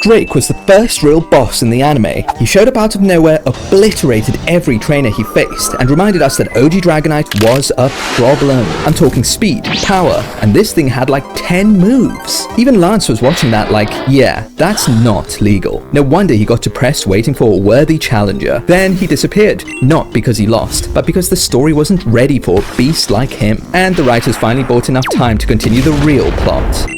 Drake was the first real boss in the anime. He showed up out of nowhere, obliterated every trainer he faced, and reminded us that OG Dragonite was a problem. I'm talking speed, power, and this thing had like 10 moves. Even Lance was watching that like, yeah, that's not legal. No wonder he got depressed waiting for a worthy challenger. Then he disappeared, not because he lost, but because the story wasn't ready for a beast like him. And the writers finally bought enough time to continue the real plot.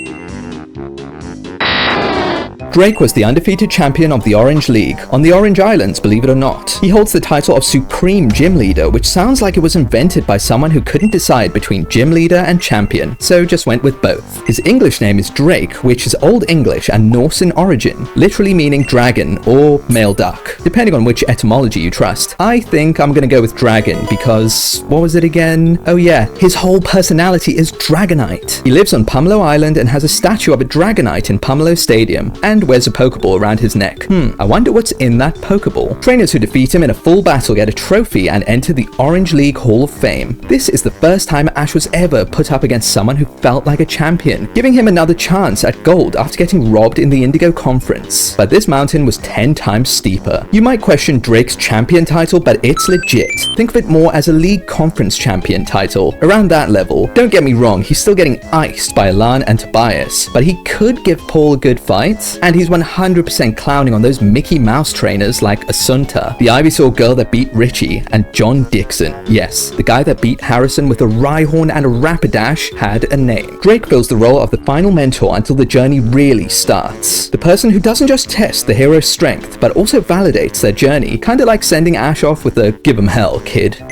Drake was the undefeated champion of the Orange League, on the Orange Islands, believe it or not. He holds the title of Supreme Gym Leader, which sounds like it was invented by someone who couldn't decide between Gym Leader and Champion, so just went with both. His English name is Drake, which is Old English and Norse in origin, literally meaning dragon or male duck, depending on which etymology you trust. I think I'm gonna go with dragon because, what was it again? Oh yeah, his whole personality is Dragonite. He lives on Pumelo Island and has a statue of a Dragonite in Pumelo Stadium, and wears a Pokeball around his neck. I wonder what's in that Pokeball. Trainers who defeat him in a full battle get a trophy and enter the Orange League Hall of Fame. This is the first time Ash was ever put up against someone who felt like a champion, giving him another chance at gold after getting robbed in the Indigo Conference. But this mountain was 10 times steeper. You might question Drake's champion title, but it's legit. Think of it more as a League Conference champion title. Around that level. Don't get me wrong, he's still getting iced by Alan and Tobias, but he could give Paul a good fight, and he's 100% clowning on those Mickey Mouse trainers like Asunta, the Ivysaur girl that beat Richie, and John Dixon. Yes, the guy that beat Harrison with a Rhyhorn and a Rapidash had a name. Drake fills the role of the final mentor until the journey really starts. The person who doesn't just test the hero's strength, but also validates their journey, kinda like sending Ash off with a "give 'em hell, kid."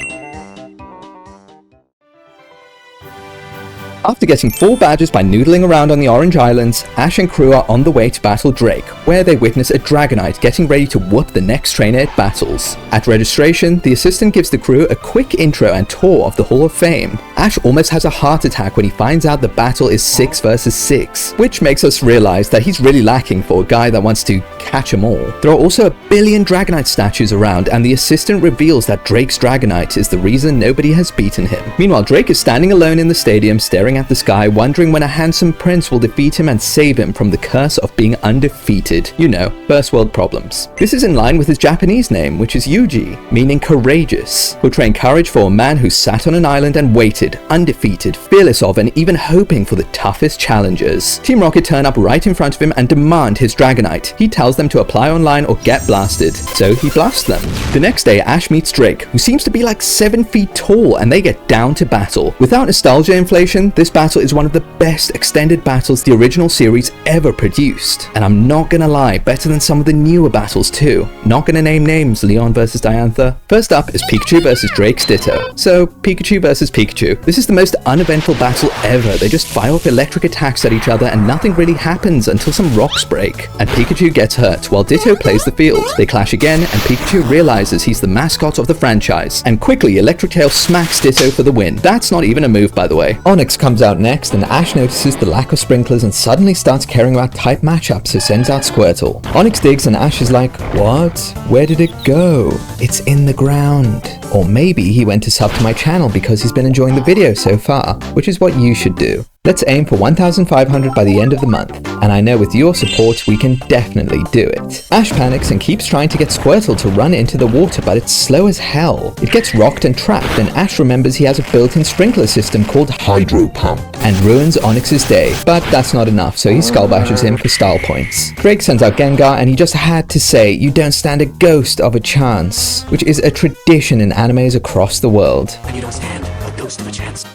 After getting 4 badges by noodling around on the Orange Islands, Ash and crew are on the way to battle Drake, where they witness a Dragonite getting ready to whoop the next trainer it battles. At registration, the assistant gives the crew a quick intro and tour of the Hall of Fame. Ash almost has a heart attack when he finds out the battle is 6 versus 6, which makes us realize that he's really lacking for a guy that wants to catch 'em all. There are also a billion Dragonite statues around, and the assistant reveals that Drake's Dragonite is the reason nobody has beaten him. Meanwhile, Drake is standing alone in the stadium, staring at the sky, wondering when a handsome prince will defeat him and save him from the curse of being undefeated. You know, first world problems. This is in line with his Japanese name, which is Yuji, meaning courageous, portraying courage for a man who sat on an island and waited, undefeated, fearless of and even hoping for the toughest challengers. Team Rocket turn up right in front of him and demand his Dragonite. He tells them to apply online or get blasted, so he blasts them. The next day, Ash meets Drake, who seems to be like 7 feet tall, and they get down to battle. Without nostalgia inflation, this battle is one of the best extended battles the original series ever produced. And I'm not gonna lie, better than some of the newer battles too. Not gonna name names, Leon versus Diantha. First up is Pikachu versus Drake's Ditto. So, Pikachu versus Pikachu. This is the most uneventful battle ever. They just fire off electric attacks at each other and nothing really happens until some rocks break. And Pikachu gets hurt while Ditto plays the field. They clash again and Pikachu realizes he's the mascot of the franchise. And quickly, Electric Tail smacks Ditto for the win. That's not even a move, by the way. Onix comes out next, and Ash notices the lack of sprinklers and suddenly starts caring about type matchups, so sends out Squirtle. Onix digs and Ash is like, what? Where did it go? It's in the ground. Or maybe he went to sub to my channel because he's been enjoying the video so far, which is what you should do. Let's aim for 1,500 by the end of the month, and I know with your support we can definitely do it. Ash panics and keeps trying to get Squirtle to run into the water, but it's slow as hell. It gets rocked and trapped, and Ash remembers he has a built-in sprinkler system called Hydro Pump, and ruins Onix's day. But that's not enough, so he skull bashes him for style points. Drake sends out Gengar, and he just had to say, you don't stand a ghost of a chance, which is a tradition in animes across the world. And you don't stand a ghost of a chance.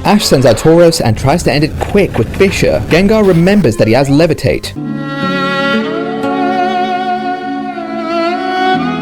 Ash sends out Tauros and tries to end it quick with Fissure. Gengar remembers that he has Levitate.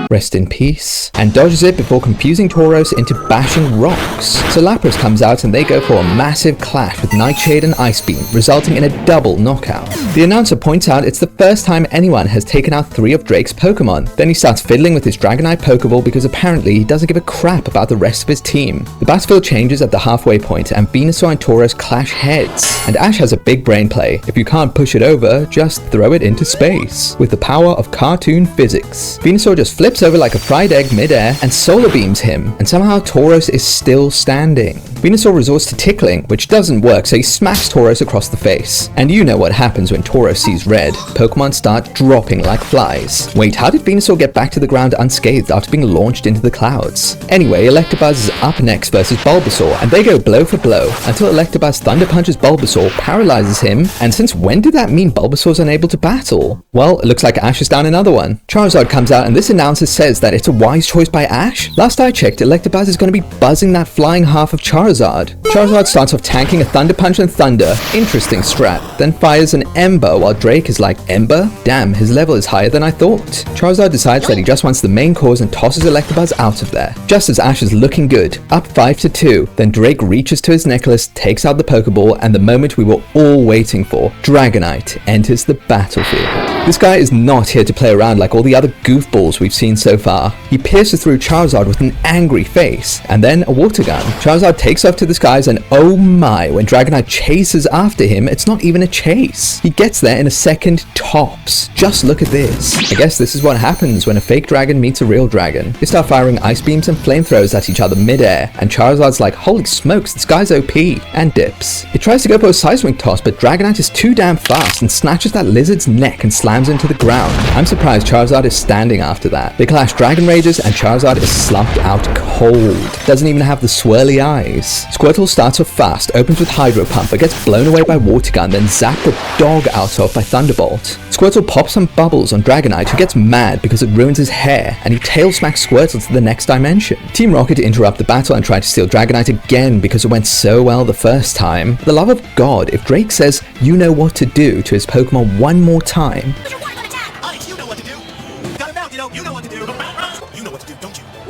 Rest in peace, and dodges it before confusing Tauros into bashing rocks. So Lapras comes out and they go for a massive clash with Nightshade and Ice Beam, resulting in a double knockout. The announcer points out it's the first time anyone has taken out 3 of Drake's Pokemon. Then he starts fiddling with his Dragonite Pokeball because apparently he doesn't give a crap about the rest of his team. The battlefield changes at the halfway point and Venusaur and Tauros clash heads. And Ash has a big brain play. If you can't push it over, just throw it into space. With the power of cartoon physics. Venusaur just flips flips over like a fried egg mid-air and solar beams him, and somehow Tauros is still standing. Venusaur resorts to tickling, which doesn't work, so he smacks Tauros across the face. And you know what happens when Tauros sees red. Pokemon start dropping like flies. Wait, how did Venusaur get back to the ground unscathed after being launched into the clouds? Anyway, Electabuzz is up next versus Bulbasaur, and they go blow for blow, until Electabuzz Thunder Punches Bulbasaur, paralyzes him, and since when did that mean Bulbasaur's unable to battle? Well, it looks like Ash is down another one. Charizard comes out, and this announcer says that it's a wise choice by Ash. Last I checked, Electabuzz is going to be buzzing that flying half of Charizard. Charizard starts off tanking a Thunder Punch and Thunder, interesting strat, then fires an Ember while Drake is like, Ember? Damn, his level is higher than I thought. Charizard decides that he just wants the main course and tosses Electabuzz out of there. Just as Ash is looking good, up 5-2, then Drake reaches to his necklace, takes out the Pokeball, and the moment we were all waiting for, Dragonite enters the battlefield. This guy is not here to play around like all the other goofballs we've seen so far. He pierces through Charizard with an angry face, and then a water gun. Charizard takes off to the skies, and oh my, when Dragonite chases after him, it's not even a chase. He gets there in a second tops. Just look at this. I guess this is what happens when a fake dragon meets a real dragon. They start firing ice beams and flamethrowers at each other mid-air, and Charizard's like, holy smokes, this guy's OP, and dips. He tries to go for a Seismic Toss, but Dragonite is too damn fast and snatches that lizard's neck and slams into the ground. I'm surprised Charizard is standing after that. They clash Dragon Rages, and Charizard is slumped out cold. Doesn't even have the swirly eyes. Squirtle starts off fast, opens with Hydro Pump, but gets blown away by Water Gun, then zapped the dog out of by Thunderbolt. Squirtle pops some bubbles on Dragonite, who gets mad because it ruins his hair, and he tail smacks Squirtle to the next dimension. Team Rocket interrupt the battle and try to steal Dragonite again because it went so well the first time. For the love of God, if Drake says, you know what to do to his Pokemon one more time,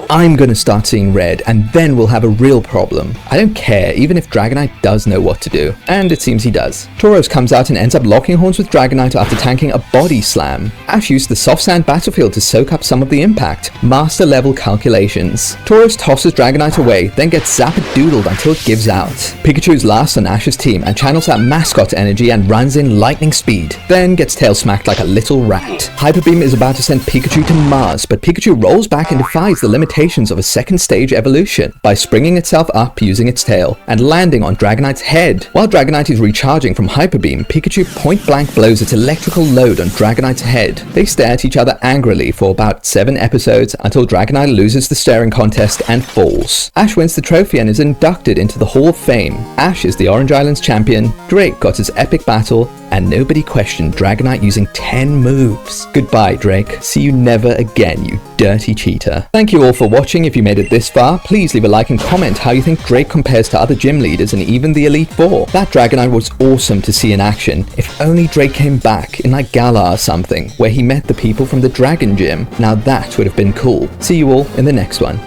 I'm gonna start seeing red, and then we'll have a real problem. I don't care, even if Dragonite does know what to do. And it seems he does. Tauros comes out and ends up locking horns with Dragonite after tanking a body slam. Ash used the soft sand battlefield to soak up some of the impact. Master level calculations. Tauros tosses Dragonite away, then gets zappadoodled until it gives out. Pikachu's last on Ash's team and channels that mascot energy and runs in lightning speed, then gets tail smacked like a little rat. Hyper Beam is about to send Pikachu to Mars, but Pikachu rolls back and defies the limitations of a second stage evolution by springing itself up using its tail and landing on Dragonite's head. While Dragonite is recharging from Hyper Beam, Pikachu point blank blows its electrical load on Dragonite's head. They stare at each other angrily for about 7 episodes until Dragonite loses the staring contest and falls. Ash wins the trophy and is inducted into the Hall of Fame. Ash is the Orange Island's champion, Drake got his epic battle, and nobody questioned Dragonite using 10 moves. Goodbye, Drake. See you never again, you dirty cheater. Thank you all for watching. If you made it this far, please leave a like and comment how you think Drake compares to other gym leaders and even the Elite Four. That Dragonite was awesome to see in action. If only Drake came back in like Galar or something, where he met the people from the Dragon Gym. Now that would have been cool. See you all in the next one.